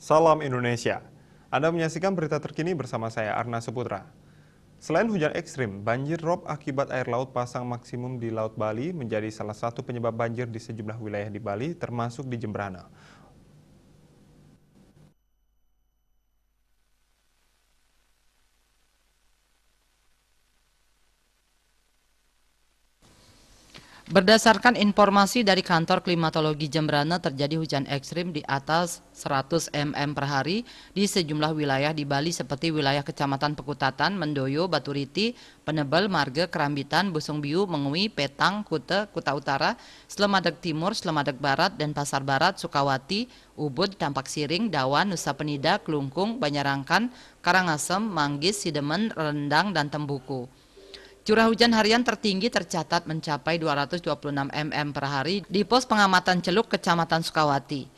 Salam Indonesia. Anda menyaksikan berita terkini bersama saya Arna Seputra. Selain hujan ekstrim, banjir rob akibat air laut pasang maksimum di Laut Bali menjadi salah satu penyebab banjir di sejumlah wilayah di Bali, termasuk di Jemberana. Berdasarkan informasi dari kantor klimatologi Jemberana, terjadi hujan ekstrim di atas 100 mm per hari di sejumlah wilayah di Bali seperti wilayah Kecamatan Pekutatan, Mendoyo, Baturiti, Penebel, Marge, Kerambitan, Busung Biu, Mengui, Petang, Kute, Kuta Utara, Slemadeg Timur, Slemadeg Barat, dan Pasar Barat, Sukawati, Ubud, Tampak Siring, Dawan, Nusa Penida, Kelungkung, Banyarangkan, Karangasem, Manggis, Sidemen, Rendang, dan Tembuku. Curah hujan harian tertinggi tercatat mencapai 226 mm per hari di pos pengamatan Celuk, Kecamatan Sukawati.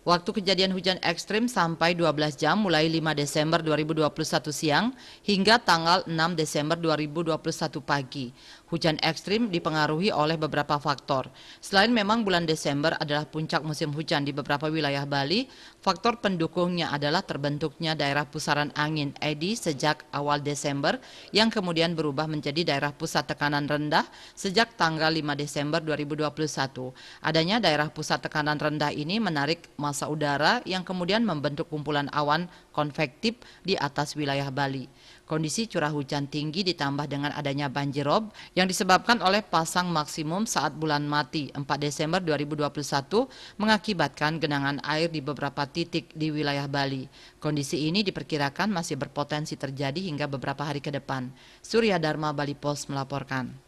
Waktu kejadian hujan ekstrim sampai 12 jam mulai 5 Desember 2021 siang hingga tanggal 6 Desember 2021 pagi. Hujan ekstrim dipengaruhi oleh beberapa faktor. Selain memang bulan Desember adalah puncak musim hujan di beberapa wilayah Bali, faktor pendukungnya adalah terbentuknya daerah pusaran angin eddy sejak awal Desember yang kemudian berubah menjadi daerah pusat tekanan rendah sejak tanggal 5 Desember 2021. Adanya daerah pusat tekanan rendah ini menarik massa udara yang kemudian membentuk kumpulan awan konvektif di atas wilayah Bali. Kondisi curah hujan tinggi ditambah dengan adanya banjir rob yang disebabkan oleh pasang maksimum saat bulan mati 4 Desember 2021 mengakibatkan genangan air di beberapa titik di wilayah Bali. Kondisi ini diperkirakan masih berpotensi terjadi hingga beberapa hari ke depan. Surya Dharma, Bali Post melaporkan.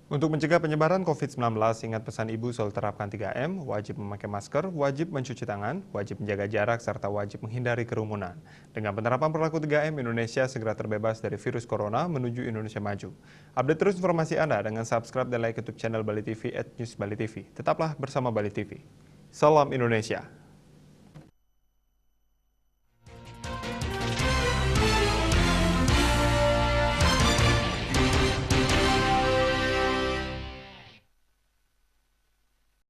Untuk mencegah penyebaran COVID-19, ingat pesan Ibu soal terapkan 3M, wajib memakai masker, wajib mencuci tangan, wajib menjaga jarak, serta wajib menghindari kerumunan. Dengan penerapan perilaku 3M, Indonesia segera terbebas dari virus corona menuju Indonesia maju. Update terus informasi Anda dengan subscribe dan like YouTube channel Bali TV @newsbalitv. Tetaplah bersama Bali TV. Salam Indonesia.